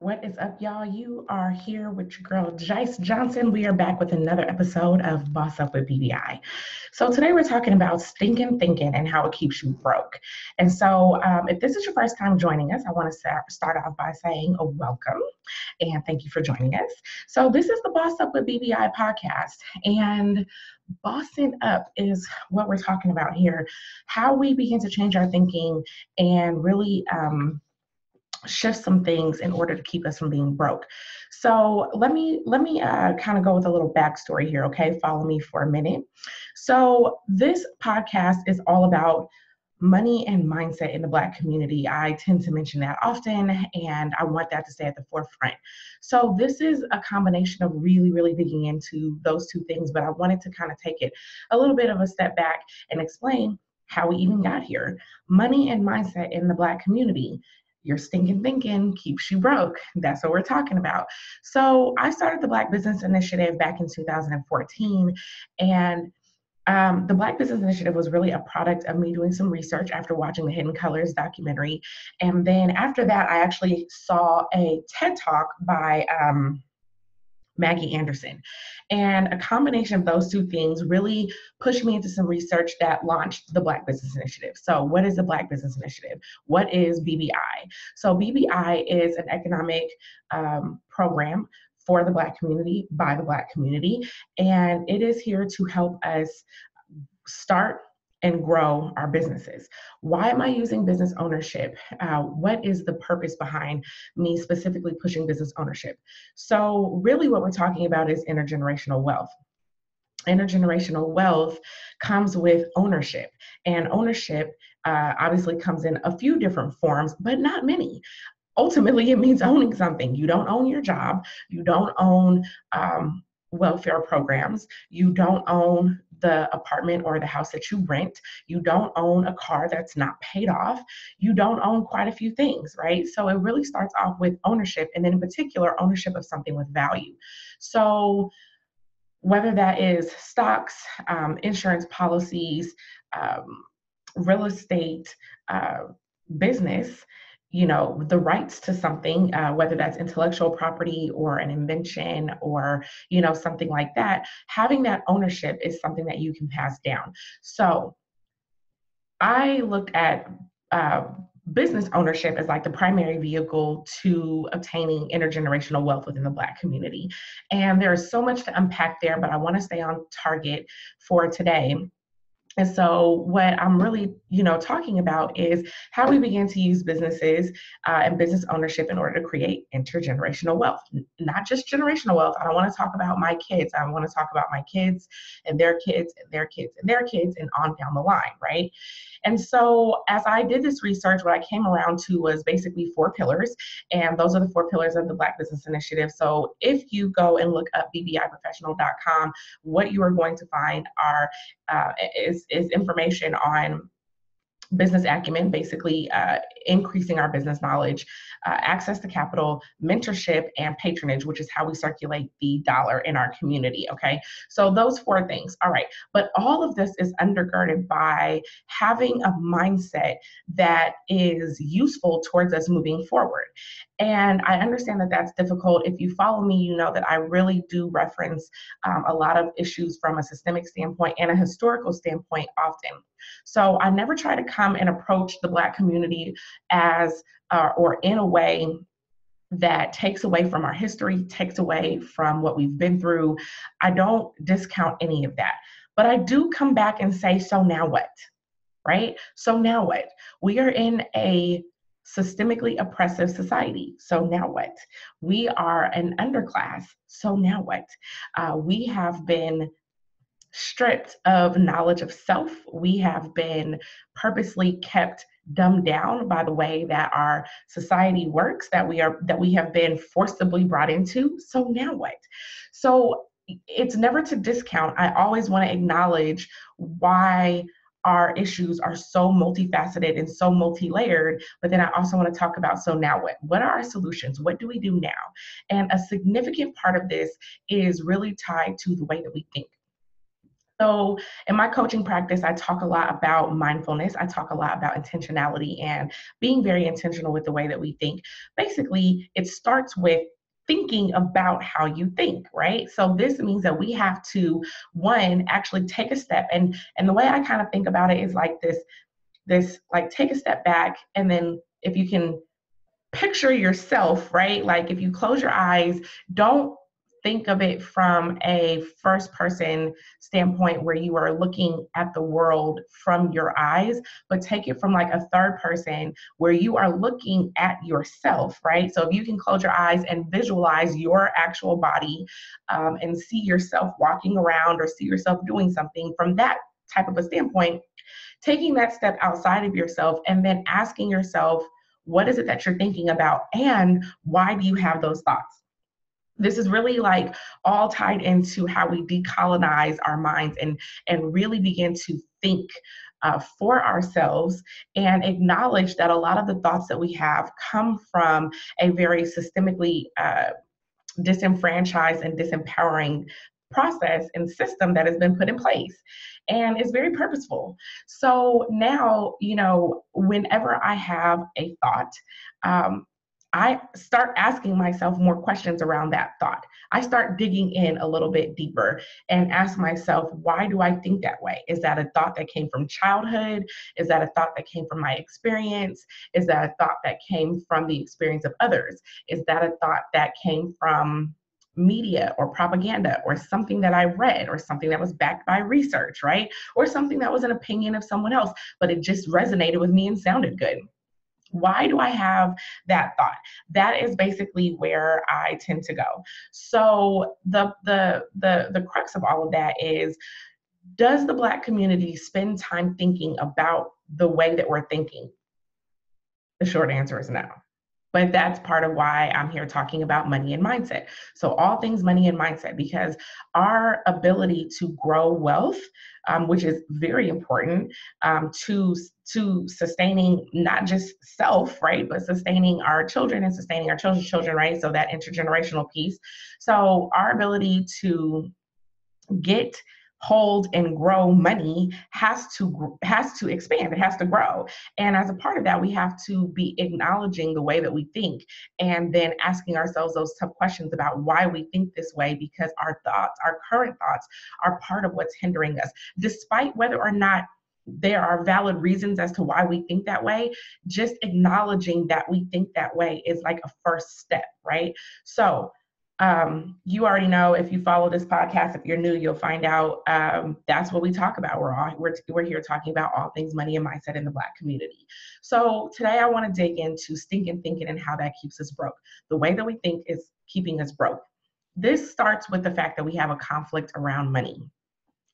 What is up, y'all? You are here with your girl, Jice Johnson. We are back with another episode of Boss Up with BBI. So today we're talking about Stinkin Thinkin and how it keeps you broke. And so if this is your first time joining us, I want to start off by saying welcome and thank you for joining us. So this is the Boss Up with BBI podcast, and bossing up is what we're talking about here, how we begin to change our thinking and really shift some things in order to keep us from being broke. So let me kind of go with a little backstory here, okay? Follow me for a minute. So this podcast is all about money and mindset in the Black community. I tend to mention that often, and I want that to stay at the forefront. So this is a combination of really digging into those two things, but I wanted to kind of take it a little bit of a step back and explain how we even got here. Money and mindset in the Black community. Your stinking thinking keeps you broke. That's what we're talking about. So I started the Black Business Initiative back in 2014, and the Black Business Initiative was really a product of me doing some research after watching the Hidden Colors documentary. And then after that, I actually saw a TED Talk by Maggie Anderson. And a combination of those two things really pushed me into some research that launched the Black Business Initiative. So what is the Black Business Initiative? What is BBI? So BBI is an economic program for the Black community, by the Black community, and it is here to help us start and grow our businesses. Why am I using business ownership? What is the purpose behind me specifically pushing business ownership? So really what we're talking about is intergenerational wealth. Intergenerational wealth comes with ownership, and ownership obviously comes in a few different forms, but not many. Ultimately, it means owning something. You don't own your job. You don't own welfare programs. You don't own the apartment or the house that you rent. You don't own a car that's not paid off. You don't own quite a few things, right? So it really starts off with ownership, and then in particular, ownership of something with value. So whether that is stocks, insurance policies, real estate, business, the rights to something, whether that's intellectual property or an invention or, something like that, having that ownership is something that you can pass down. So I looked at business ownership as like the primary vehicle to obtaining intergenerational wealth within the Black community. And there's so much to unpack there, but I want to stay on target for today. And so what I'm really, talking about is how we begin to use businesses and business ownership in order to create intergenerational wealth, not just generational wealth. I don't want to talk about my kids. I want to talk about my kids and their kids and their kids and their kids and on down the line, right? And so as I did this research, what I came around to was basically 4 pillars, and those are the 4 pillars of the Black Business Initiative. So if you go and look up bbiprofessional.com, what you are going to find are is information on business acumen, basically increasing our business knowledge, access to capital, mentorship, and patronage, which is how we circulate the dollar in our community, okay? So those 4 things, all right. But all of this is undergirded by having a mindset that is useful towards us moving forward. And I understand that that's difficult. If you follow me, you know that I really do reference a lot of issues from a systemic standpoint and a historical standpoint often. So I never try to come and approach the Black community as or in a way that takes away from our history, takes away from what we've been through. I don't discount any of that, but I do come back and say, so now what, right? So now what? We are in a systemically oppressive society. So now what? We are an underclass. So now what? We have been stripped of knowledge of self. We have been purposely kept dumbed down by the way that our society works, that we have been forcibly brought into. So now what? So it's never to discount. I always want to acknowledge why our issues are so multifaceted and so multi-layered, but then I also want to talk about, so now what? What are our solutions? What do we do now? And a significant part of this is really tied to the way that we think. So in my coaching practice, I talk a lot about mindfulness. I talk a lot about intentionality and being very intentional with the way that we think. Basically, it starts with thinking about how you think, right? So this means that we have to, one, actually take a step. And the way I kind of think about it is like this like take a step back, and then if you can picture yourself, right? Like if you close your eyes, don't think of it from a first person standpoint where you are looking at the world from your eyes, but take it from like a third person where you are looking at yourself, right? So if you can close your eyes and visualize your actual body, and see yourself walking around or see yourself doing something from that type of a standpoint, taking that step outside of yourself and then asking yourself, what is it that you're thinking about and why do you have those thoughts? This is really like all tied into how we decolonize our minds and really begin to think for ourselves and acknowledge that a lot of the thoughts that we have come from a very systemically disenfranchised and disempowering process and system that has been put in place, and it's very purposeful. So now, whenever I have a thought, um, I start asking myself more questions around that thought. I start digging in a little bit deeper and ask myself, why do I think that way? Is that a thought that came from childhood? Is that a thought that came from my experience? Is that a thought that came from the experience of others? Is that a thought that came from media or propaganda or something that I read or something that was backed by research, right? Or something that was an opinion of someone else, but it just resonated with me and sounded good? Why do I have that thought? That is basically where I tend to go. So the crux of all of that is, does the Black community spend time thinking about the way that we're thinking? The short answer is no. But that's part of why I'm here talking about money and mindset. So all things money and mindset, because our ability to grow wealth, which is very important, to sustaining not just self, right, but sustaining our children and sustaining our children's children, right? So that intergenerational piece. So our ability to get, hold, and grow money has to expand. It has to grow, and as a part of that, we have to be acknowledging the way that we think, and then asking ourselves those tough questions about why we think this way, because our thoughts, our current thoughts, are part of what's hindering us, despite whether or not there are valid reasons as to why we think that way. Just acknowledging that we think that way is like a first step, right? So you already know, if you follow this podcast, if you're new, you'll find out that's what we talk about. We're here talking about all things money and mindset in the Black community. So today I want to dig into stinking thinking and how that keeps us broke. The way that we think is keeping us broke. This starts with the fact that we have a conflict around money.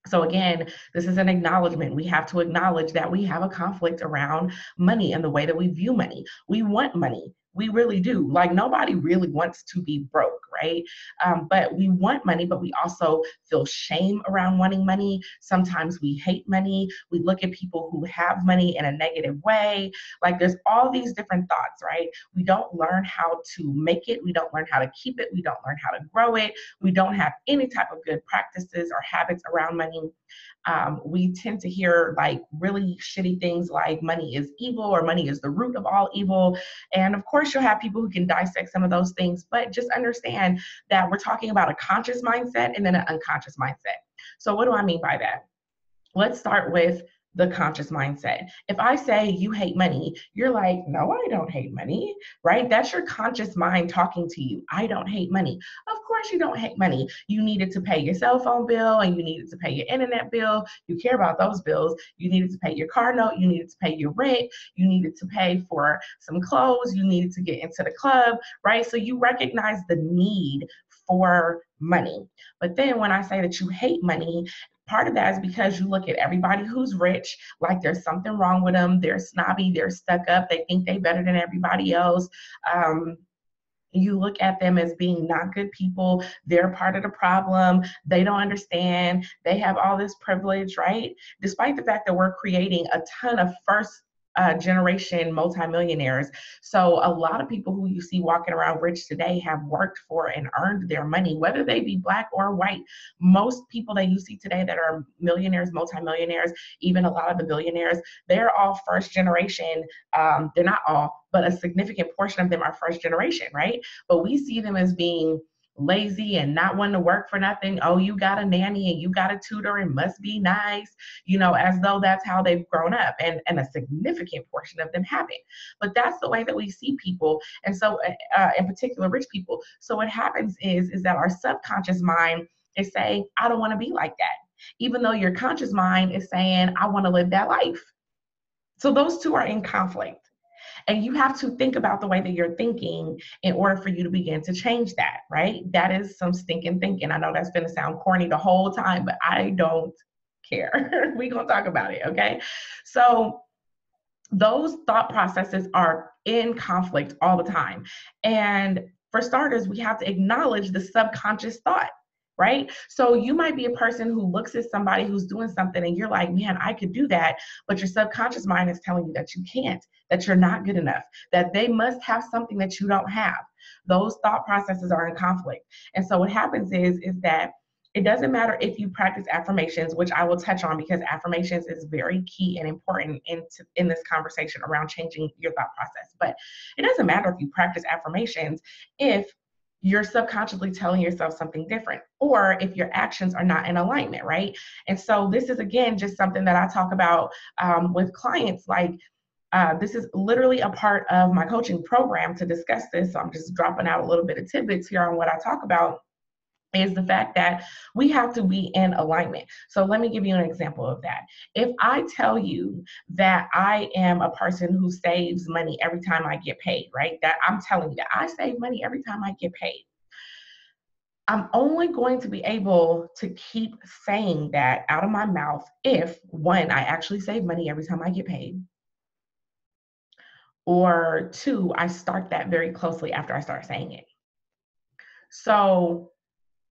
So again, this is an acknowledgement. We have to acknowledge that we have a conflict around money and the way that we view money. We want money. We really do. Like, nobody really wants to be broke, right? But we want money, but we also feel shame around wanting money. Sometimes we hate money. We look at people who have money in a negative way. Like, there's all these different thoughts, right? We don't learn how to make it. We don't learn how to keep it. We don't learn how to grow it. We don't have any type of good practices or habits around money. We tend to hear like really shitty things like money is evil or money is the root of all evil. And of course, you'll have people who can dissect some of those things, but just understand that we're talking about a conscious mindset and then an unconscious mindset. So what do I mean by that? Let's start with the conscious mindset. If I say you hate money, you're like, no, I don't hate money, right? That's your conscious mind talking to you. I don't hate money. Of course you don't hate money. You needed to pay your cell phone bill and you needed to pay your internet bill. You care about those bills. You needed to pay your car note. You needed to pay your rent. You needed to pay for some clothes. You needed to get into the club, right? So you recognize the need for money. But then when I say that you hate money, part of that is because you look at everybody who's rich, like there's something wrong with them. They're snobby, they're stuck up, they think they're better than everybody else. You look at them as being not good people. They're part of the problem. They don't understand. They have all this privilege, right? Despite the fact that we're creating a ton of generation multimillionaires. So a lot of people who you see walking around rich today have worked for and earned their money, whether they be Black or white. Most people that you see today that are millionaires, multimillionaires, even a lot of the billionaires, they're all first generation. They're not all, but a significant portion of them are first generation, right? But we see them as being lazy and not wanting to work for nothing. Oh, you got a nanny and you got a tutor and must be nice, as though that's how they've grown up. And a significant portion of them haven't. But that's the way that we see people. And so in particular, rich people. So what happens is that our subconscious mind is saying, I don't want to be like that. Even though your conscious mind is saying, I want to live that life. So those two are in conflict. And you have to think about the way that you're thinking in order for you to begin to change that, right? That is some stinking thinking. I know that's going to sound corny the whole time, but I don't care. We're going to talk about it, okay? So those thought processes are in conflict all the time. And for starters, we have to acknowledge the subconscious thought. Right? So you might be a person who looks at somebody who's doing something and you're like, man, I could do that. But your subconscious mind is telling you that you can't, that you're not good enough, that they must have something that you don't have. Those thought processes are in conflict. And so what happens is that it doesn't matter if you practice affirmations, which I will touch on because affirmations is very key and important in this conversation around changing your thought process. But it doesn't matter if you practice affirmations if you're subconsciously telling yourself something different, or if your actions are not in alignment, right? And so this is, again, just something that I talk about with clients. Like, this is literally a part of my coaching program to discuss this. So I'm just dropping out a little bit of tidbits here on what I talk about, is the fact that we have to be in alignment. So let me give you an example of that. If I tell you that I am a person who saves money every time I get paid, right? That I'm telling you that I save money every time I get paid. I'm only going to be able to keep saying that out of my mouth if, one, I actually save money every time I get paid, or two, I start that very closely after I start saying it. So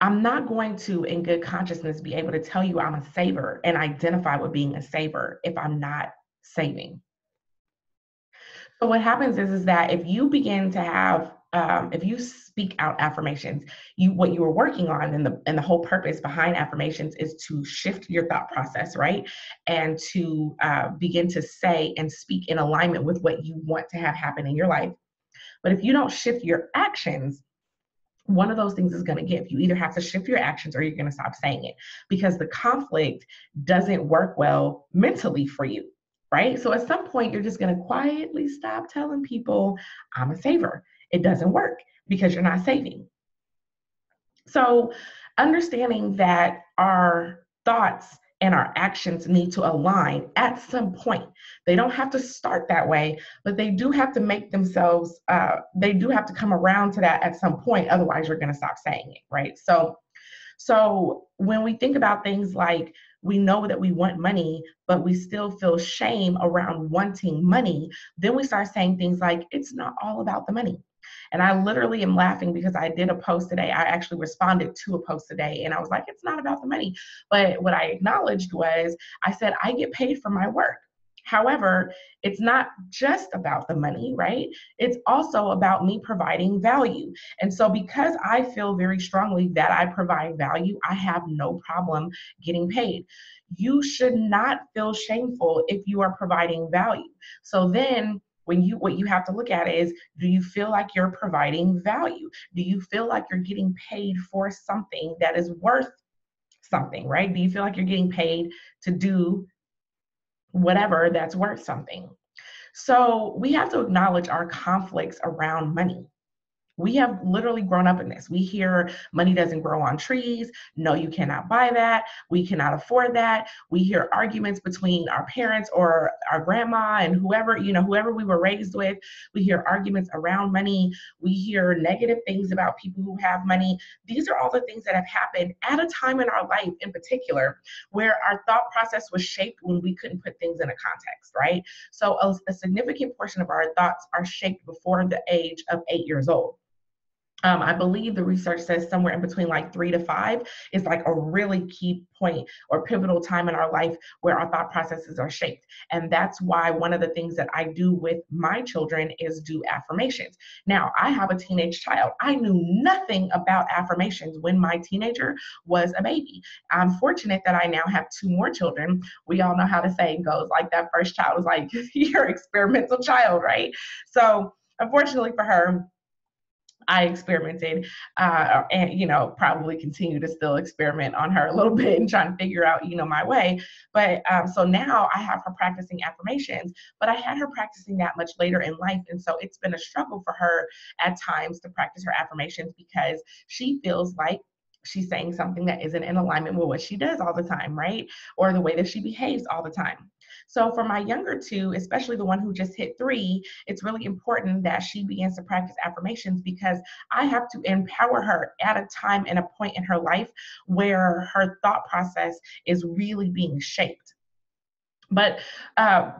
I'm not going to, in good consciousness, be able to tell you I'm a saver and identify with being a saver if I'm not saving. So what happens is that if you begin to have, if you speak out affirmations, what you were working on, and the whole purpose behind affirmations is to shift your thought process, right? And to begin to say and speak in alignment with what you want to have happen in your life. But if you don't shift your actions, one of those things is going to give. You either have to shift your actions or you're going to stop saying it, because the conflict doesn't work well mentally for you, right? So at some point, you're just going to quietly stop telling people, I'm a saver. It doesn't work because you're not saving. So understanding that our thoughts and our actions need to align at some point. They don't have to start that way, but they do have to make themselves, they do have to come around to that at some point. Otherwise, you're going to stop saying it, right? So when we think about things like, we know that we want money, but we still feel shame around wanting money, then we start saying things like, it's not all about the money. And I literally am laughing because I did a post today. I actually responded to a post today and I was like, it's not about the money. But what I acknowledged was, I said, I get paid for my work. However, it's not just about the money, right? It's also about me providing value. And so because I feel very strongly that I provide value, I have no problem getting paid. You should not feel shameful if you are providing value. So then what you have to look at is, do you feel like you're providing value? Do you feel like you're getting paid for something that is worth something, right? Do you feel like you're getting paid to do whatever that's worth something? So we have to acknowledge our conflicts around money. We have literally grown up in this. We hear money doesn't grow on trees. No, you cannot buy that. We cannot afford that. We hear arguments between our parents or our grandma and whoever we were raised with. We hear arguments around money. We hear negative things about people who have money. These are all the things that have happened at a time in our life in particular where our thought process was shaped when we couldn't put things in a context, right? So a significant portion of our thoughts are shaped before the age of 8 years old. I believe the research says somewhere in between like 3 to 5 is like a really key point or pivotal time in our life where our thought processes are shaped. And that's why one of the things that I do with my children is do affirmations. Now, I have a teenage child. I knew nothing about affirmations when my teenager was a baby. I'm fortunate that I now have 2 more children. We all know how the saying goes, like that first child was like your experimental child, right? So, unfortunately for her, I experimented, and probably continue to still experiment on her a little bit and trying to figure out my way. But so now I have her practicing affirmations, but I had her practicing that much later in life, and so it's been a struggle for her at times to practice her affirmations because she feels like she's saying something that isn't in alignment with what she does all the time, right? Or the way that she behaves all the time. So for my younger two, especially the one who just hit 3, it's really important that she begins to practice affirmations because I have to empower her at a time and a point in her life where her thought process is really being shaped. But uh,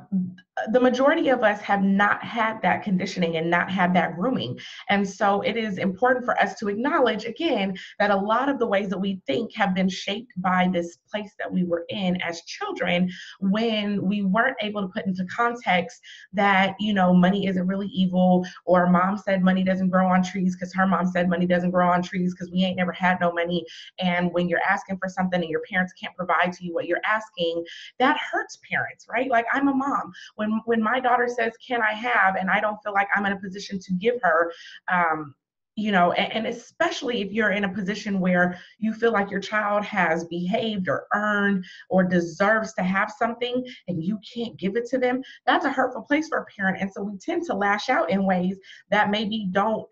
the majority of us have not had that conditioning and not had that grooming. And so it is important for us to acknowledge, again, that a lot of the ways that we think have been shaped by this place that we were in as children when we weren't able to put into context that, money isn't really evil, or mom said money doesn't grow on trees because her mom said money doesn't grow on trees because we ain't never had no money. And when you're asking for something and your parents can't provide to you what you're asking, that hurts parents, right? Like, I'm a mom. When my daughter says, "Can I have?" and I don't feel like I'm in a position to give her, and especially if you're in a position where you feel like your child has behaved or earned or deserves to have something and you can't give it to them, that's a hurtful place for a parent. And so we tend to lash out in ways that maybe don't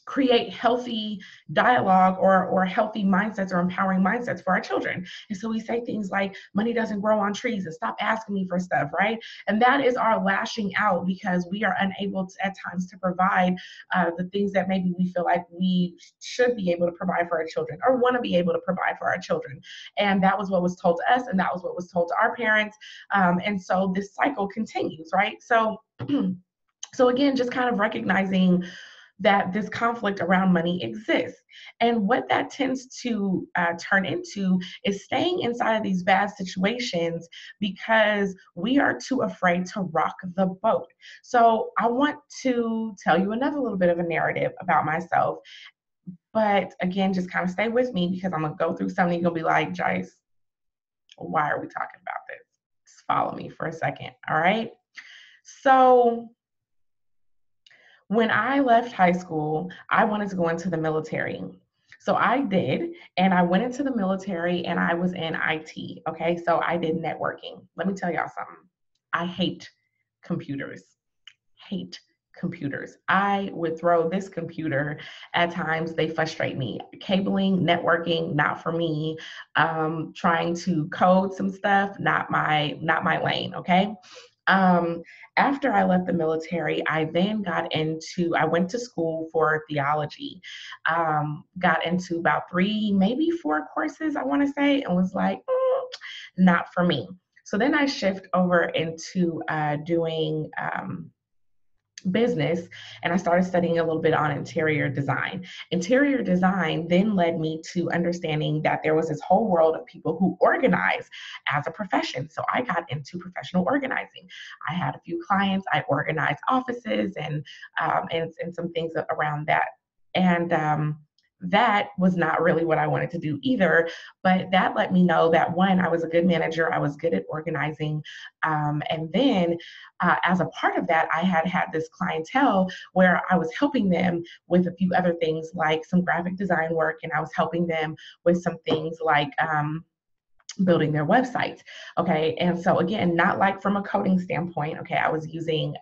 create healthy dialogue or healthy mindsets or empowering mindsets for our children. And so we say things like, money doesn't grow on trees, and stop asking me for stuff, right? And that is our lashing out because we are unable to, at times, to provide the things that maybe we feel like we should be able to provide for our children or want to be able to provide for our children. And that was what was told to us, and that was what was told to our parents. And so this cycle continues, right? So so again, just kind of recognizing that this conflict around money exists. And what that tends to turn into is staying inside of these bad situations because we are too afraid to rock the boat. So I want to tell you another little bit of a narrative about myself. But again, just kind of stay with me because I'm going to go through something. You're going to be like, Jice, why are we talking about this? Just follow me for a second. All right. So when I left high school, I wanted to go into the military. So I did, and I went into the military and I was in IT. Okay, so I did networking. Let me tell y'all something. I hate computers. Hate computers. I would throw this computer at times. They frustrate me. Cabling, networking, not for me. Trying to code some stuff, not my lane. Okay. Um, After I left the military, I went to school for theology, got into about 3, maybe 4 courses, I want to say, and was like, not for me. So then I shift over into doing business, and I started studying a little bit on interior design. Interior design then led me to understanding that there was this whole world of people who organize as a profession. So I got into professional organizing. I had a few clients. I organized offices and some things around that. And that was not really what I wanted to do either. But that let me know that, one, I was a good manager, I was good at organizing. And then as a part of that, I had this clientele where I was helping them with a few other things like some graphic design work, and I was helping them with some things like building their websites. Okay. And so again, not like from a coding standpoint. Okay. I was using,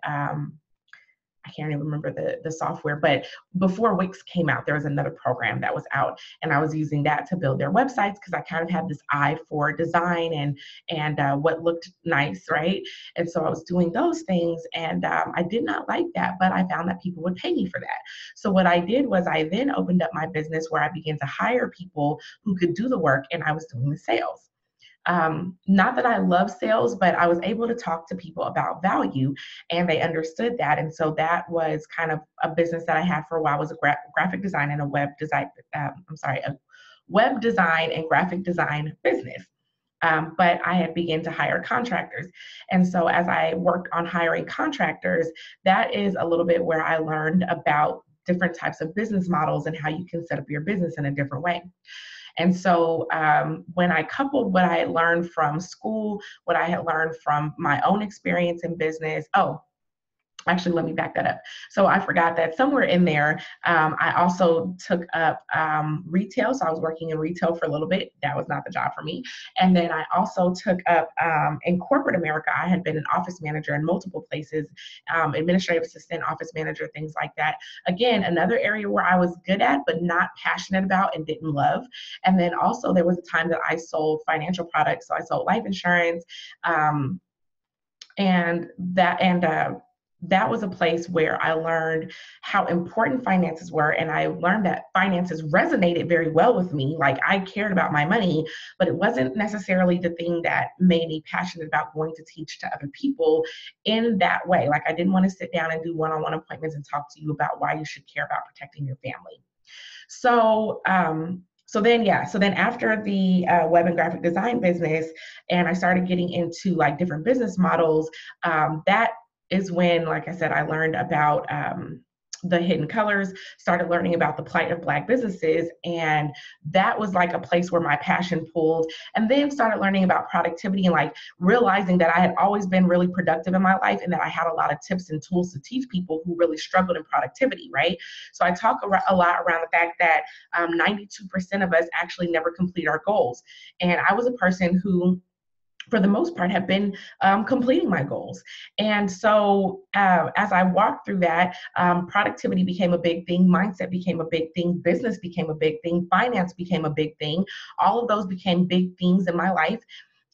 I can't even remember the software, but before Wix came out, there was another program that was out, and I was using that to build their websites because I kind of had this eye for design and what looked nice, right? And so I was doing those things, and I did not like that, but I found that people would pay me for that. So what I did was I then opened up my business where I began to hire people who could do the work, and I was doing the sales. not that I love sales, but I was able to talk to people about value and they understood that. And so that was kind of a business that I had for a while, was a graphic design and a web design, a web design and graphic design business. But I had begun to hire contractors. And so as I worked on hiring contractors, that is a little bit where I learned about different types of business models and how you can set up your business in a different way. And so when I coupled what I had learned from school, what I had learned from my own experience in business, actually, let me back that up. So I forgot that somewhere in there, I also took up retail. So I was working in retail for a little bit. That was not the job for me. And then I also took up in corporate America, I had been an office manager in multiple places, administrative assistant, office manager, things like that. Again, another area where I was good at, but not passionate about and didn't love. And then also there was a time that I sold financial products. So I sold life insurance, that was a place where I learned how important finances were. And I learned that finances resonated very well with me. Like, I cared about my money, but it wasn't necessarily the thing that made me passionate about going to teach to other people in that way. Like, I didn't want to sit down and do one-on-one appointments and talk to you about why you should care about protecting your family. So then after the web and graphic design business, and I started getting into like different business models, that is when, like I said, I learned about the hidden colors, started learning about the plight of Black businesses. And that was like a place where my passion pulled. And then started learning about productivity and like realizing that I had always been really productive in my life and that I had a lot of tips and tools to teach people who really struggled in productivity, right? So I talk a lot around the fact that 92% of us actually never complete our goals. And I was a person who, for the most part, have been completing my goals. And so as I walked through that, productivity became a big thing, mindset became a big thing, business became a big thing, finance became a big thing. All of those became big themes in my life.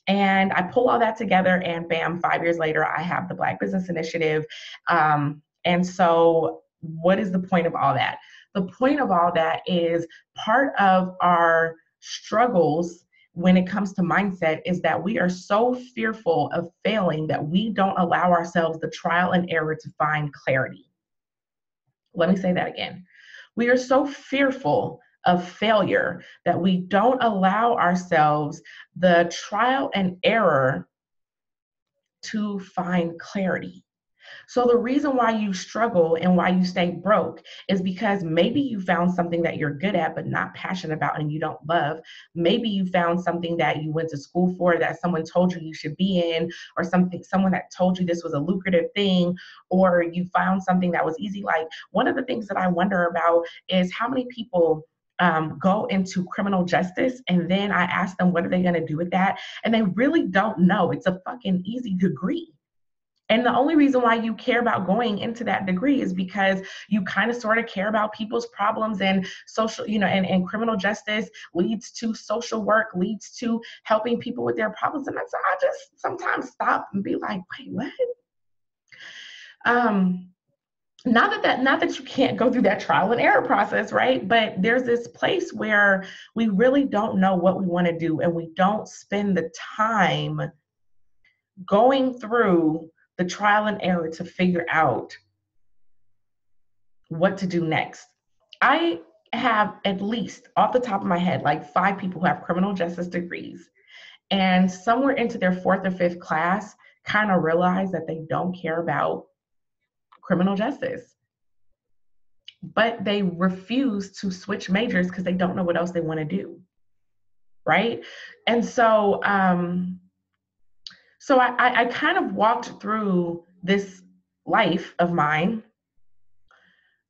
And I pull all that together and bam, 5 years later, I have the Black Business Initiative. And so what is the point of all that? The point of all that is part of our struggles when it comes to mindset is that we are so fearful of failing that we don't allow ourselves the trial and error to find clarity. Let me say that again. We are so fearful of failure that we don't allow ourselves the trial and error to find clarity. So the reason why you struggle and why you stay broke is because maybe you found something that you're good at but not passionate about and you don't love. Maybe you found something that you went to school for that someone told you you should be in, or someone that told you this was a lucrative thing, or you found something that was easy. Like, one of the things that I wonder about is how many people go into criminal justice, and then I ask them, what are they going to do with that? And they really don't know. It's a fucking easy degree. And the only reason why you care about going into that degree is because you kind of sort of care about people's problems, and social, and criminal justice leads to social work, leads to helping people with their problems. And so I just sometimes stop and be like, wait, what? Not that you can't go through that trial and error process, right? But there's this place where we really don't know what we want to do, and we don't spend the time going through the trial and error to figure out what to do next. I have, at least off the top of my head, like 5 people who have criminal justice degrees, and somewhere into their 4th or 5th class kind of realize that they don't care about criminal justice, but they refuse to switch majors because they don't know what else they want to do, right? And so I kind of walked through this life of mine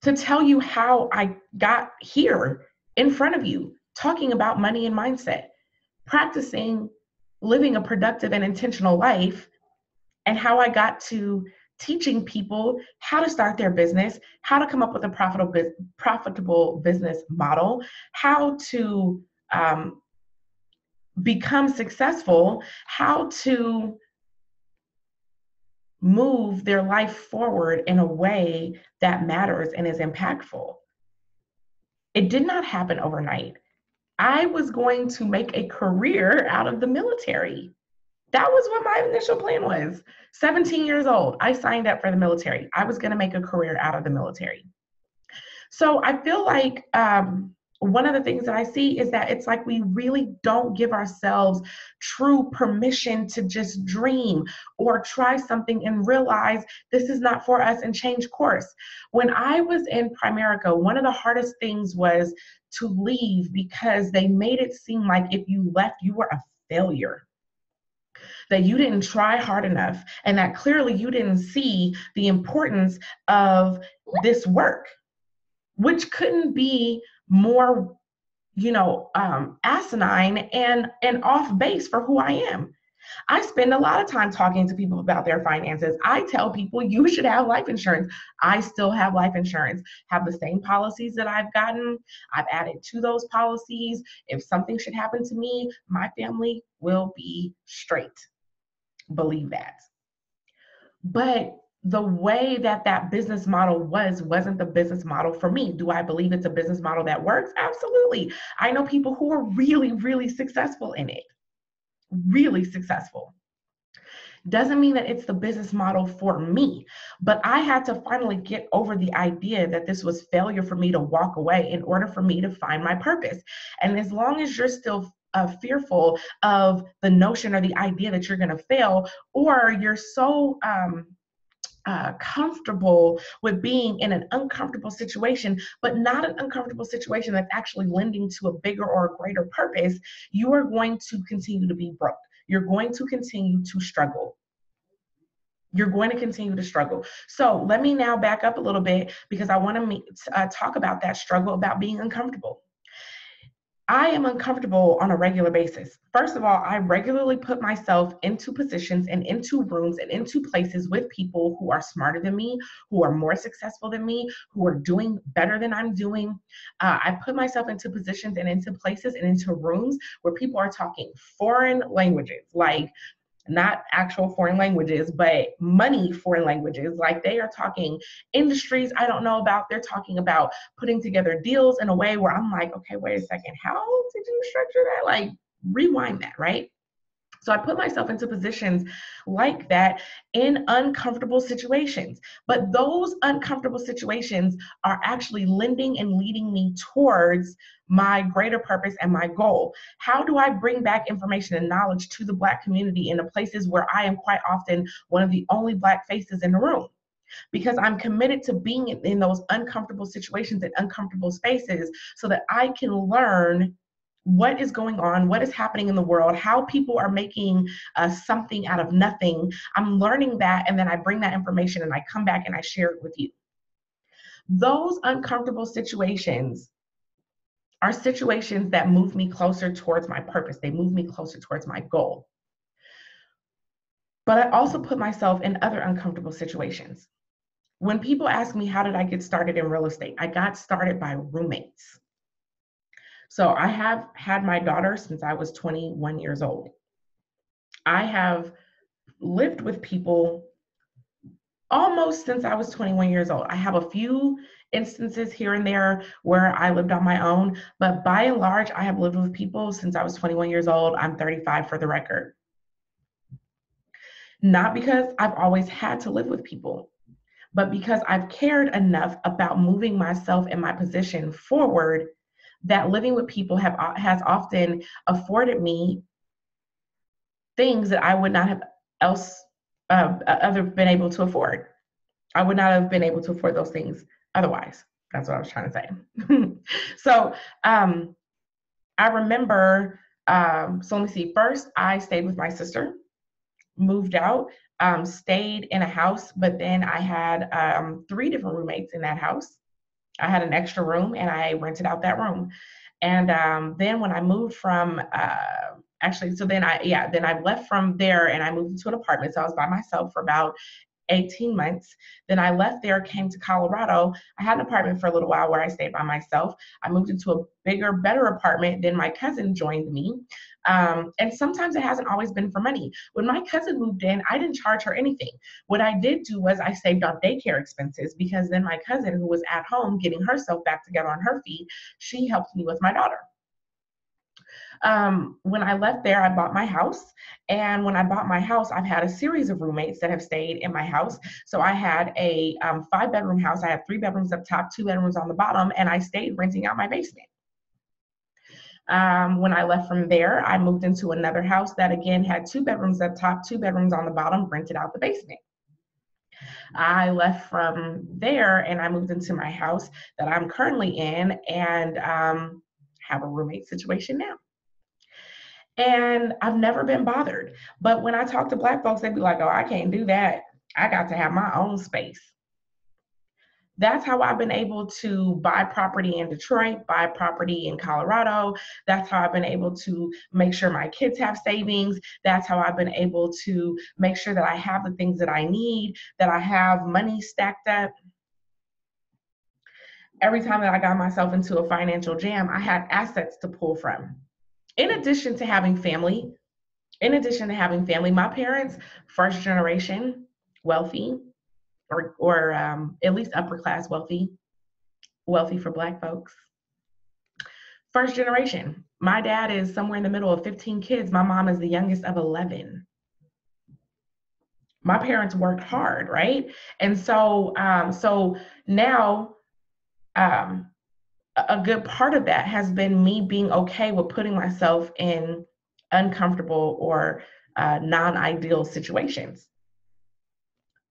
to tell you how I got here in front of you, talking about money and mindset, practicing living a productive and intentional life, and how I got to teaching people how to start their business, how to come up with a profitable business model, how to become successful, how to move their life forward in a way that matters and is impactful. It did not happen overnight. I was going to make a career out of the military. That was what my initial plan was. 17 years old, I signed up for the military. I was going to make a career out of the military. So I feel like one of the things that I see is that it's like we really don't give ourselves true permission to just dream or try something and realize this is not for us and change course. When I was in Primerica, one of the hardest things was to leave because they made it seem like if you left, you were a failure, that you didn't try hard enough, and that clearly you didn't see the importance of this work, which couldn't be more, asinine and off base for who I am. I spend a lot of time talking to people about their finances. I tell people you should have life insurance. I still have life insurance, have the same policies that I've gotten. I've added to those policies. If something should happen to me, my family will be straight. Believe that. But the way that that business model wasn't the business model for me. Do I believe it's a business model that works? Absolutely. I know people who are really, really successful in it, really successful. Doesn't mean that it's the business model for me, but I had to finally get over the idea that this was failure for me to walk away in order for me to find my purpose. And as long as you're still fearful of the notion or the idea that you're going to fail, or you're so comfortable with being in an uncomfortable situation, but not an uncomfortable situation that's actually lending to a bigger or a greater purpose, you are going to continue to be broke. You're going to continue to struggle. You're going to continue to struggle. So let me now back up a little bit because I want to talk about that struggle, about being uncomfortable. I am uncomfortable on a regular basis. First of all, I regularly put myself into positions and into rooms and into places with people who are smarter than me, who are more successful than me, who are doing better than I'm doing. I put myself into positions and into places and into rooms where people are talking foreign languages, like not actual foreign languages, but money foreign languages. Like they are talking industries I don't know about. They're talking about putting together deals in a way where I'm like, okay, wait a second, how did you structure that? Like, rewind that, right? So I put myself into positions like that in uncomfortable situations. But those uncomfortable situations are actually lending and leading me towards my greater purpose and my goal. How do I bring back information and knowledge to the Black community in the places where I am quite often one of the only Black faces in the room? Because I'm committed to being in those uncomfortable situations and uncomfortable spaces so that I can learn what is going on, what is happening in the world, how people are making something out of nothing. I'm learning that, and then I bring that information and I come back and I share it with you. Those uncomfortable situations are situations that move me closer towards my purpose. They move me closer towards my goal. But I also put myself in other uncomfortable situations. When people ask me, how did I get started in real estate? I got started by roommates. So I have had my daughter since I was 21 years old. I have lived with people almost since I was 21 years old. I have a few instances here and there where I lived on my own, but by and large, I have lived with people since I was 21 years old. I'm 35 for the record. Not because I've always had to live with people, but because I've cared enough about moving myself and my position forward that living with people has often afforded me things that I would not have else other been able to afford. I would not have been able to afford those things otherwise. That's what I was trying to say. So I remember, so let me see. First, I stayed with my sister, moved out, stayed in a house, but then I had 3 different roommates in that house. I had an extra room and I rented out that room. And then when I moved from, then I left from there and I moved into an apartment. So I was by myself for about 18 months. Then I left there, came to Colorado. I had an apartment for a little while where I stayed by myself. I moved into a bigger, better apartment. Then my cousin joined me. And sometimes it hasn't always been for money. When my cousin moved in, I didn't charge her anything. What I did do was I saved on daycare expenses because then my cousin, who was at home getting herself back together on her feet, she helped me with my daughter. When I left there, I bought my house. And when I bought my house, I've had a series of roommates that have stayed in my house. So I had a 5-bedroom house. I had 3 bedrooms up top, 2 bedrooms on the bottom, and I stayed renting out my basement. When I left from there, I moved into another house that again had 2 bedrooms up top, 2 bedrooms on the bottom, rented out the basement. I left from there and I moved into my house that I'm currently in and have a roommate situation now. And I've never been bothered. But when I talk to Black folks, they'd be like, oh, I can't do that. I got to have my own space. That's how I've been able to buy property in Detroit, buy property in Colorado. That's how I've been able to make sure my kids have savings. That's how I've been able to make sure that I have the things that I need, that I have money stacked up. Every time that I got myself into a financial jam, I had assets to pull from. In addition to having family, my parents, first generation, wealthy, or at least upper class wealthy for Black folks. First generation. My dad is somewhere in the middle of 15 kids. My mom is the youngest of 11. My parents worked hard, right? And so now a good part of that has been me being okay with putting myself in uncomfortable or non-ideal situations.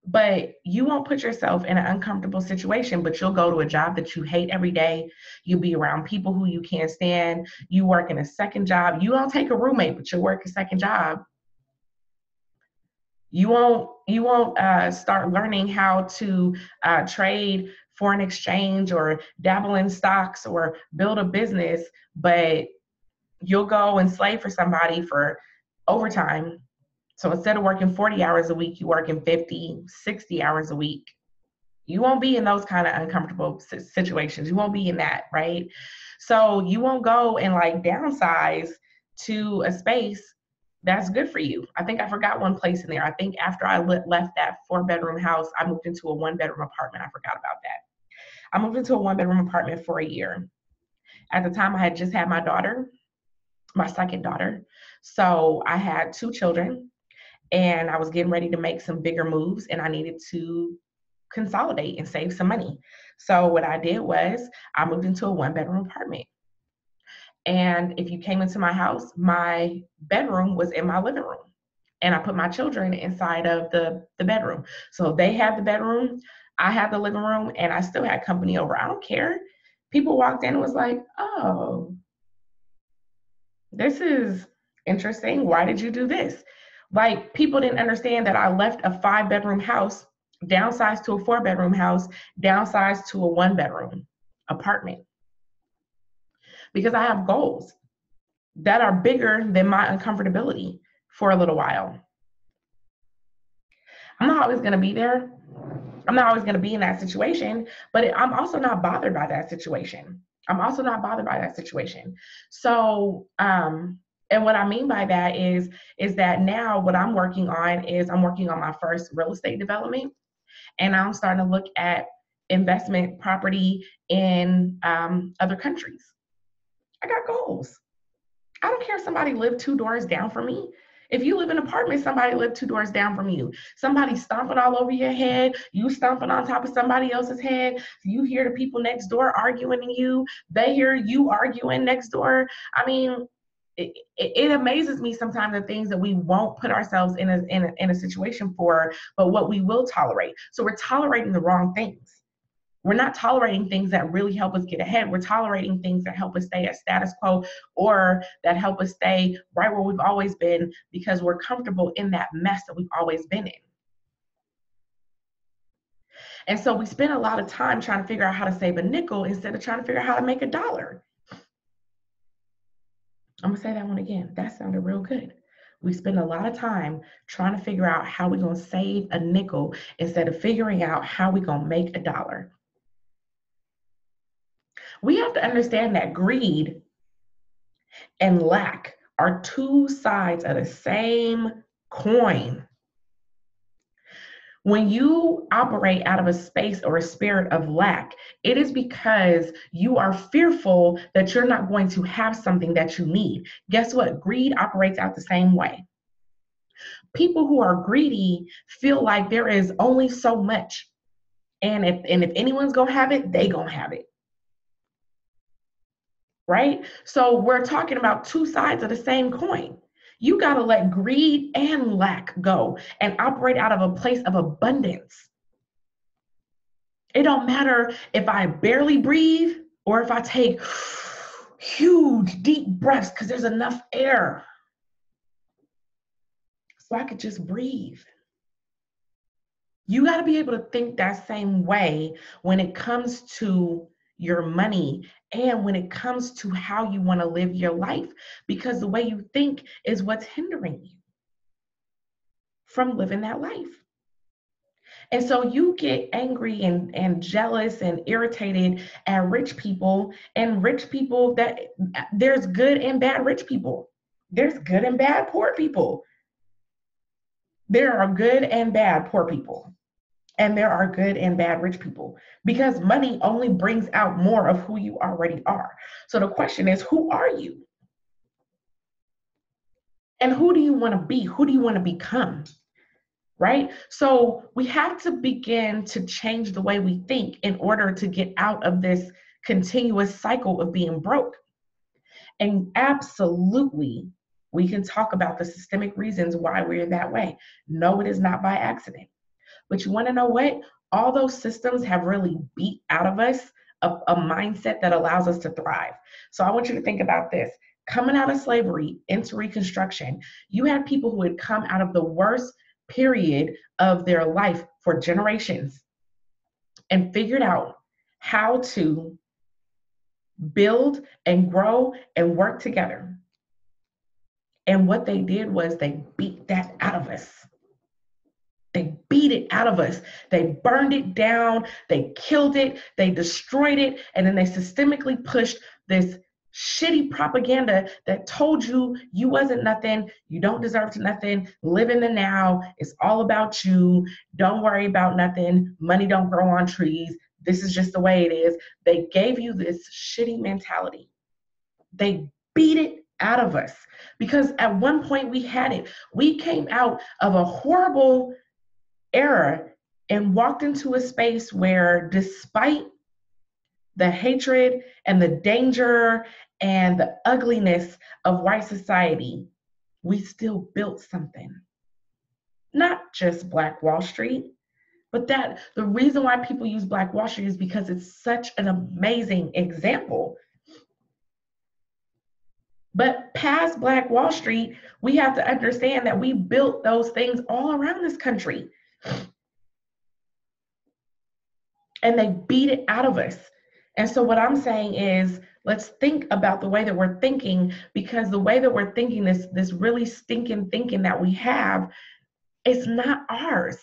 But you won't put yourself in an uncomfortable situation, but you'll go to a job that you hate every day. You'll be around people who you can't stand. You work in a second job. You don't take a roommate, but you'll work a second job. You won't start learning how to trade foreign exchange or dabble in stocks or build a business, but you'll go and slave for somebody for overtime. So instead of working 40 hours a week, you work in 50, 60 hours a week. You won't be in those kind of uncomfortable situations. You won't be in that, right? So you won't go and like downsize to a space that's good for you. I think I forgot one place in there. I think after I left that 4-bedroom house, I moved into a 1-bedroom apartment. I forgot about that. I moved into a 1-bedroom apartment for a year. At the time, I had just had my daughter, my second daughter. So I had 2 children. And I was getting ready to make some bigger moves and I needed to consolidate and save some money. So what I did was I moved into a 1-bedroom apartment. And if you came into my house, my bedroom was in my living room. And I put my children inside of the bedroom. So they had the bedroom, I had the living room, and I still had company over. I don't care. People walked in and was like, oh, this is interesting. Why did you do this? Like, people didn't understand that I left a 5-bedroom house, downsized to a 4-bedroom house, downsized to a 1-bedroom apartment. Because I have goals that are bigger than my uncomfortability for a little while. I'm not always going to be there. I'm not always going to be in that situation, but I'm also not bothered by that situation. So, and what I mean by that is that now what I'm working on is I'm working on my first real estate development, and I'm starting to look at investment property in other countries. I got goals. I don't care if somebody lived 2 doors down from me. If you live in an apartment, somebody lived 2 doors down from you. Somebody stomping all over your head, you stomping on top of somebody else's head. You hear the people next door arguing to you. They hear you arguing next door. I mean, it amazes me sometimes the things that we won't put ourselves in a situation for, but what we will tolerate. So we're tolerating the wrong things. We're not tolerating things that really help us get ahead. We're tolerating things that help us stay at status quo or that help us stay right where we've always been because we're comfortable in that mess that we've always been in. And so we spend a lot of time trying to figure out how to save a nickel instead of trying to figure out how to make a dollar. I'm gonna say that one again. That sounded real good. We spend a lot of time trying to figure out how we're gonna save a nickel instead of figuring out how we're gonna make a dollar. We have to understand that greed and lack are 2 sides of the same coin. When you operate out of a space or a spirit of lack, it is because you are fearful that you're not going to have something that you need. Guess what? Greed operates out the same way. People who are greedy feel like there is only so much. And if anyone's going to have it, they going to have it. Right? So we're talking about two sides of the same coin. You got to let greed and lack go and operate out of a place of abundance. It don't matter if I barely breathe or if I take huge deep breaths because there's enough air so I could just breathe. You got to be able to think that same way when it comes to your money and when it comes to how you want to live your life, because the way you think is what's hindering you from living that life. And so you get angry and jealous and irritated at rich people, and rich people, that there's good and bad rich people. There's good and bad poor people. There are good and bad poor people. And there are good and bad rich people, because money only brings out more of who you already are. So the question is, who are you? And who do you want to be? Who do you want to become? Right? So we have to begin to change the way we think in order to get out of this continuous cycle of being broke. And absolutely, we can talk about the systemic reasons why we're that way. No, it is not by accident. But you want to know what? All those systems have really beat out of us a mindset that allows us to thrive. So I want you to think about this. Coming out of slavery into Reconstruction, you had people who had come out of the worst period of their life for generations and figured out how to build and grow and work together. And what they did was they beat that out of us. They beat it out of us. They burned it down. They killed it. They destroyed it. And then they systemically pushed this shitty propaganda that told you you wasn't nothing. You don't deserve to nothing. Live in the now. It's all about you. Don't worry about nothing. Money don't grow on trees. This is just the way it is. They gave you this shitty mentality. They beat it out of us because at one point we had it. We came out of a horrible era and walked into a space where, despite the hatred and the danger and the ugliness of white society, we still built something. Not just Black Wall Street, but that the reason why people use Black Wall Street is because it's such an amazing example. But past Black Wall Street, we have to understand that we built those things all around this country. And they beat it out of us. And so what I'm saying is, let's think about the way that we're thinking, because the way that we're thinking, this really stinking thinking that we have, it's not ours.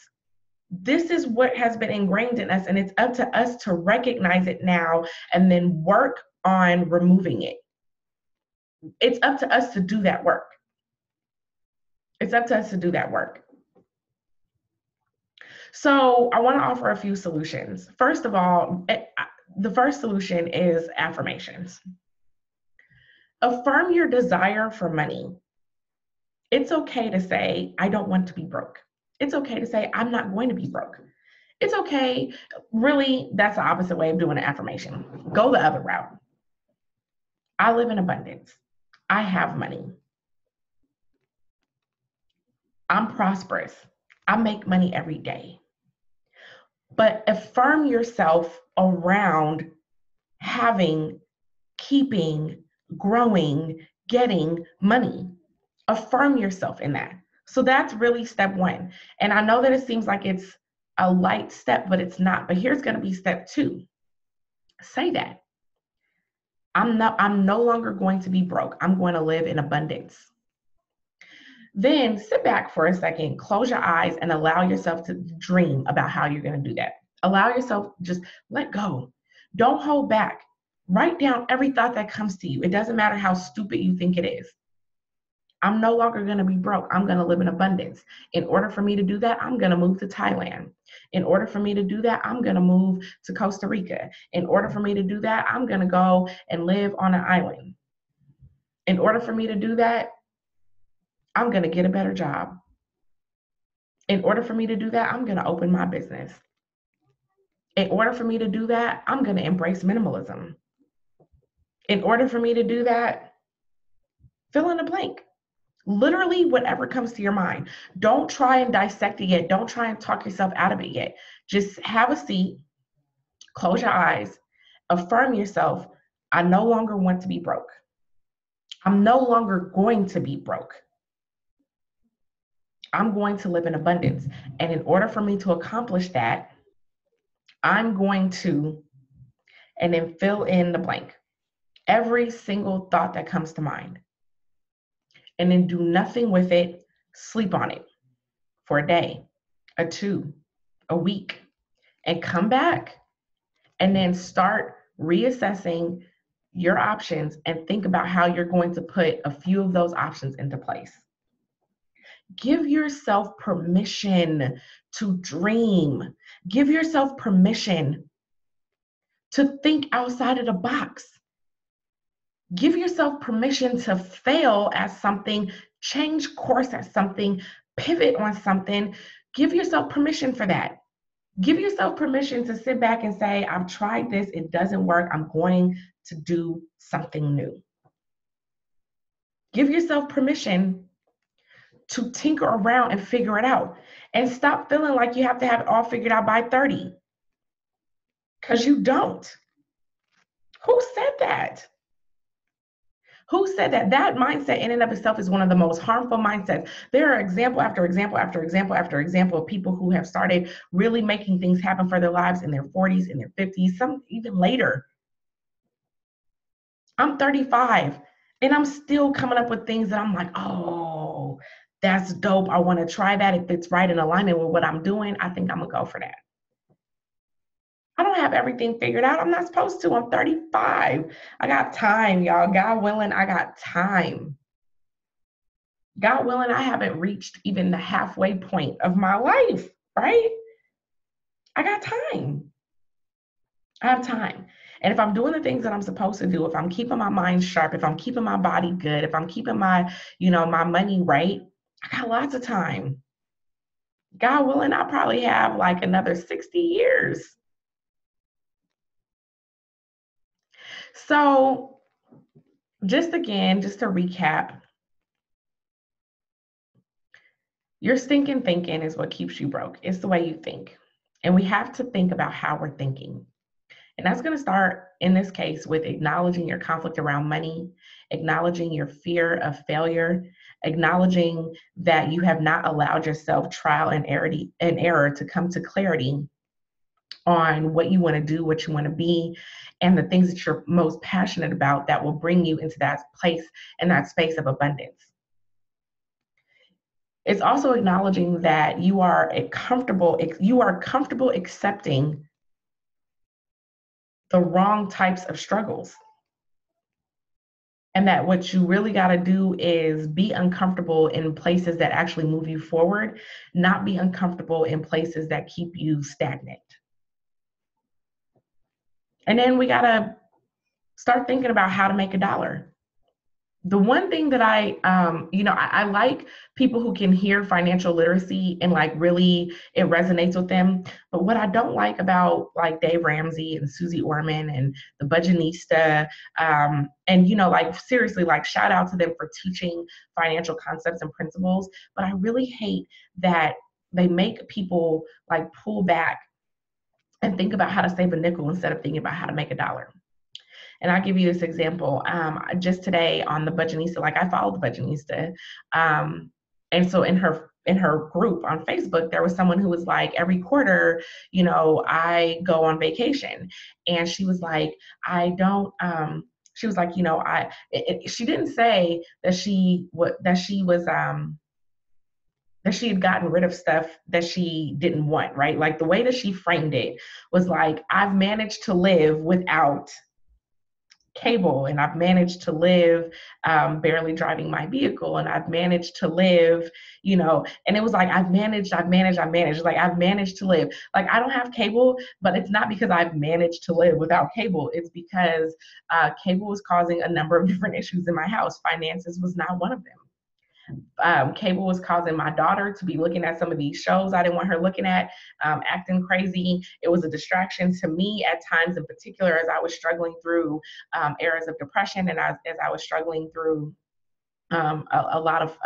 This is what has been ingrained in us, and it's up to us to recognize it now and then work on removing it. It's up to us to do that work. It's up to us to do that work. So I want to offer a few solutions. First of all, the first solution is affirmations. Affirm your desire for money. It's okay to say, I don't want to be broke. It's okay to say, I'm not going to be broke. It's okay. Really, that's the opposite way of doing an affirmation. Go the other route. I live in abundance. I have money. I'm prosperous. I make money every day. But affirm yourself around having, keeping, growing, getting money. Affirm yourself in that. So that's really step one. And I know that it seems like it's a light step, but it's not. But here's going to be step two. Say that. I'm no longer going to be broke. I'm going to live in abundance. Then sit back for a second, close your eyes, and allow yourself to dream about how you're going to do that. Allow yourself, just let go. Don't hold back. Write down every thought that comes to you. It doesn't matter how stupid you think it is. I'm no longer going to be broke. I'm going to live in abundance. In order for me to do that, I'm going to move to Thailand. In order for me to do that, I'm going to move to Costa Rica. In order for me to do that, I'm going to go and live on an island. In order for me to do that, I'm going to get a better job. In order for me to do that, I'm going to open my business. In order for me to do that, I'm going to embrace minimalism. In order for me to do that, fill in a blank. Literally, whatever comes to your mind. Don't try and dissect it yet. Don't try and talk yourself out of it yet. Just have a seat, close your eyes, affirm yourself. I no longer want to be broke. I'm no longer going to be broke. I'm going to live in abundance. And in order for me to accomplish that, I'm going to, and then fill in the blank. Every single thought that comes to mind. And then do nothing with it. Sleep on it for a day, a 2, a week, and come back and then start reassessing your options and think about how you're going to put a few of those options into place. Give yourself permission to dream. Give yourself permission to think outside of the box. Give yourself permission to fail at something, change course at something, pivot on something. Give yourself permission for that. Give yourself permission to sit back and say, I've tried this, it doesn't work, I'm going to do something new. Give yourself permission to tinker around and figure it out. And stop feeling like you have to have it all figured out by 30. Because you don't. Who said that? Who said that? That mindset in and of itself is one of the most harmful mindsets. There are example after example after example after example of people who have started really making things happen for their lives in their 40s, in their 50s, some even later. I'm 35 and I'm still coming up with things that I'm like, oh, that's dope. I want to try that. If it's right in alignment with what I'm doing, I think I'm going to go for that. I don't have everything figured out. I'm not supposed to. I'm 35. I got time, y'all. God willing, I got time. God willing, I haven't reached even the halfway point of my life, right? I got time. I have time. And if I'm doing the things that I'm supposed to do, if I'm keeping my mind sharp, if I'm keeping my body good, if I'm keeping my, my money right, I got lots of time. God willing, I'll probably have like another 60 years. So just to recap, your stinking thinking is what keeps you broke. It's the way you think. And we have to think about how we're thinking. And that's going to start in this case with acknowledging your conflict around money, acknowledging your fear of failure, acknowledging that you have not allowed yourself trial and error to come to clarity on what you want to do, what you want to be, and the things that you're most passionate about that will bring you into that place and that space of abundance. It's also acknowledging that you are comfortable accepting the wrong types of struggles. And that what you really got to do is be uncomfortable in places that actually move you forward, not be uncomfortable in places that keep you stagnant. And then we got to start thinking about how to make a dollar. The one thing that I like people who can hear financial literacy and like really it resonates with them. But what I don't like about like Dave Ramsey and Susie Orman and the Budgetnista, and like seriously, like shout out to them for teaching financial concepts and principles. But I really hate that they make people like pull back and think about how to save a nickel instead of thinking about how to make a dollar. And I'll give you this example. Just today on the Budgetnista, like I followed the Budgetnista. And so in her group on Facebook, there was someone who was like, every quarter, I go on vacation. And she was like, she was like, she didn't say that she had gotten rid of stuff that she didn't want, right? Like the way that she framed it was like, I've managed to live without cable, and I've managed to live barely driving my vehicle, and I've managed to live, and it was like, I've managed, like I've managed to live. Like, I don't have cable, but it's not because I've managed to live without cable. It's because cable was causing a number of different issues in my house. Finances was not one of them. Cable was causing my daughter to be looking at some of these shows I didn't want her looking at, acting crazy. It was a distraction to me at times, in particular, as I was struggling through eras of depression, and as I was struggling through a lot of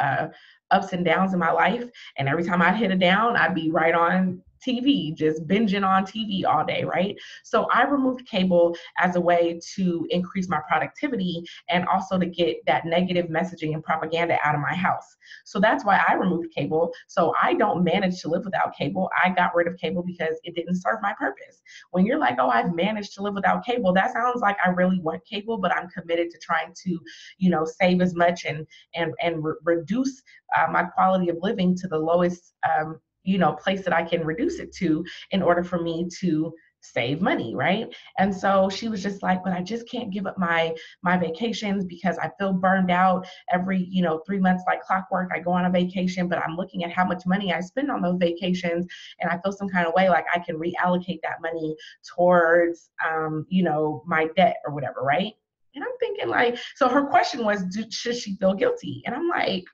ups and downs in my life. And every time I'd hit a down, I'd be right on TV, just binging on TV all day, right? So I removed cable as a way to increase my productivity and also to get that negative messaging and propaganda out of my house. So that's why I removed cable. So I don't manage to live without cable. I got rid of cable because it didn't serve my purpose. When you're like, oh, I've managed to live without cable, that sounds like I really want cable, but I'm committed to trying to, save as much and reduce my quality of living to the lowest place that I can reduce it to in order for me to save money, right? And so she was just like, but I just can't give up my vacations because I feel burned out. Every 3 months, like clockwork, I go on a vacation, but I'm looking at how much money I spend on those vacations, and I feel some kind of way like I can reallocate that money towards my debt or whatever, right? And I'm thinking, like, so her question was, should she feel guilty? And I'm like,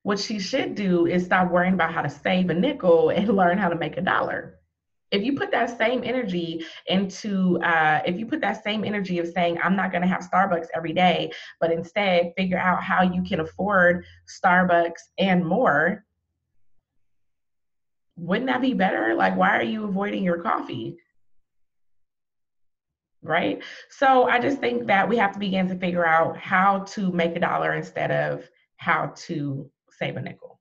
what she should do is stop worrying about how to save a nickel and learn how to make a dollar. If you put that same energy into, if you put that same energy of saying, I'm not going to have Starbucks every day, but instead figure out how you can afford Starbucks and more, wouldn't that be better? Like, why are you avoiding your coffee? Right? So I just think that we have to begin to figure out how to make a dollar instead of how to save a nickel.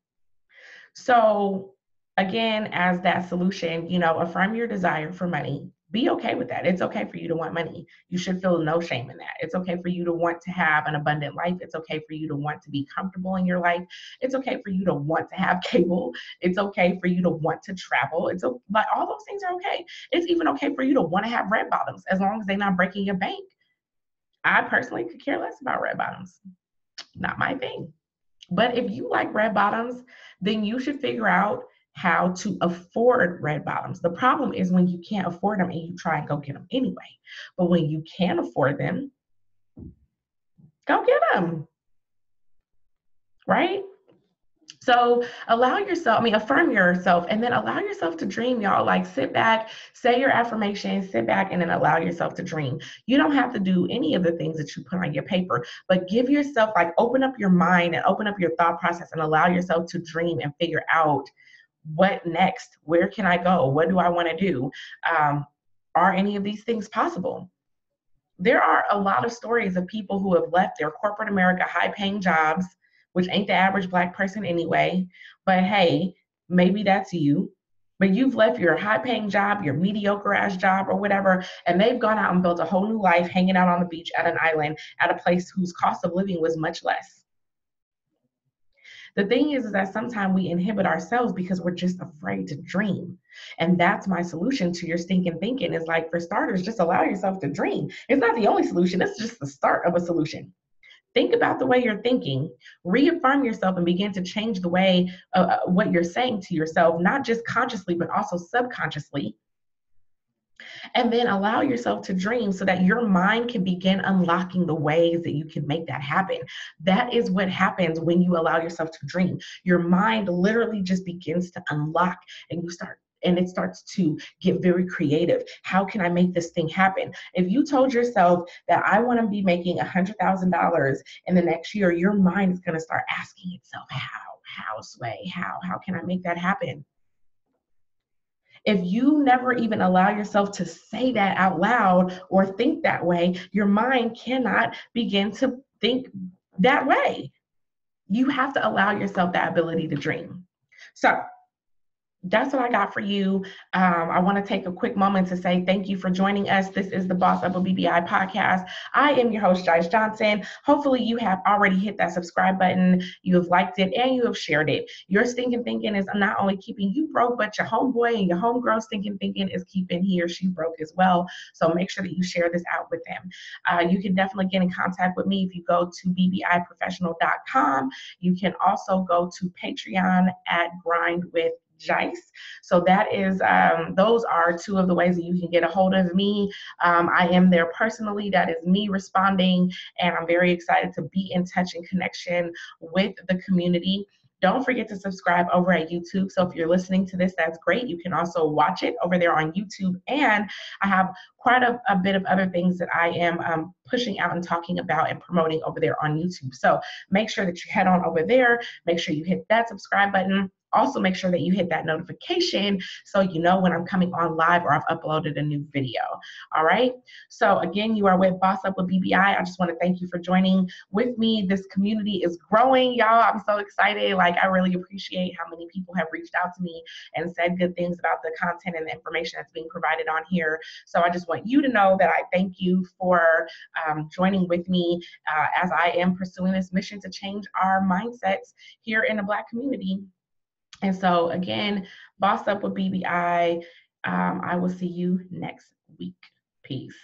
So again, as that solution, affirm your desire for money. Be okay with that. It's okay for you to want money. You should feel no shame in that. It's okay for you to want to have an abundant life. It's okay for you to want to be comfortable in your life. It's okay for you to want to have cable. It's okay for you to want to travel. Like, all those things are okay. It's even okay for you to want to have red bottoms as long as they're not breaking your bank. I personally could care less about red bottoms. Not my thing. But if you like red bottoms, then you should figure out how to afford red bottoms. The problem is when you can't afford them and you try and go get them anyway. But when you can afford them, go get them, right? So affirm yourself, and then allow yourself to dream, y'all. Like, sit back, say your affirmations, sit back, and then allow yourself to dream. You don't have to do any of the things that you put on your paper, but give yourself, like, open up your mind and open up your thought process and allow yourself to dream and figure out what next, where can I go? What do I want to do? Are any of these things possible? There are a lot of stories of people who have left their corporate America high-paying jobs, which ain't the average Black person anyway. But hey, maybe that's you. But you've left your high-paying job, your mediocre-ass job or whatever, and they've gone out and built a whole new life hanging out on the beach at an island at a place whose cost of living was much less. The thing is that sometimes we inhibit ourselves because we're just afraid to dream. And that's my solution to your stinking thinking, is like, for starters, just allow yourself to dream. It's not the only solution. It's just the start of a solution. Think about the way you're thinking, reaffirm yourself, and begin to change the way what you're saying to yourself, not just consciously, but also subconsciously. And then allow yourself to dream so that your mind can begin unlocking the ways that you can make that happen. That is what happens when you allow yourself to dream. Your mind literally just begins to unlock, and it starts to get very creative. How can I make this thing happen? If you told yourself that I want to be making $100,000 in the next year, your mind is going to start asking itself, how, Sway, how can I make that happen? If you never even allow yourself to say that out loud or think that way, your mind cannot begin to think that way. You have to allow yourself that ability to dream. So that's what I got for you. I want to take a quick moment to say thank you for joining us. This is the Boss Up with BBI podcast. I am your host, Jice Johnson. Hopefully, you have already hit that subscribe button, you have liked it, and you have shared it. Your stinking thinking is not only keeping you broke, but your homeboy and your homegirl stinking thinking is keeping he or she broke as well. So make sure that you share this out with them. You can definitely get in contact with me if you go to bbiprofessional.com. You can also go to Patreon at Grind with Jice. So that is, those are two of the ways that you can get a hold of me. I am there personally. That is me responding, and I'm very excited to be in touch and connection with the community. Don't forget to subscribe over at YouTube. So if you're listening to this, that's great. You can also watch it over there on YouTube. And I have quite a bit of other things that I am pushing out and talking about and promoting over there on YouTube. So make sure that you head on over there. Make sure you hit that subscribe button. Also, make sure that you hit that notification so you know when I'm coming on live or I've uploaded a new video. All right. So again, you are with Boss Up with BBI. I just want to thank you for joining with me. This community is growing, y'all. I'm so excited. Like, I really appreciate how many people have reached out to me and said good things about the content and the information that's being provided on here. So I just want you to know that I thank you for joining with me as I am pursuing this mission to change our mindsets here in the Black community. And so again, Boss Up with BBI. I will see you next week. Peace.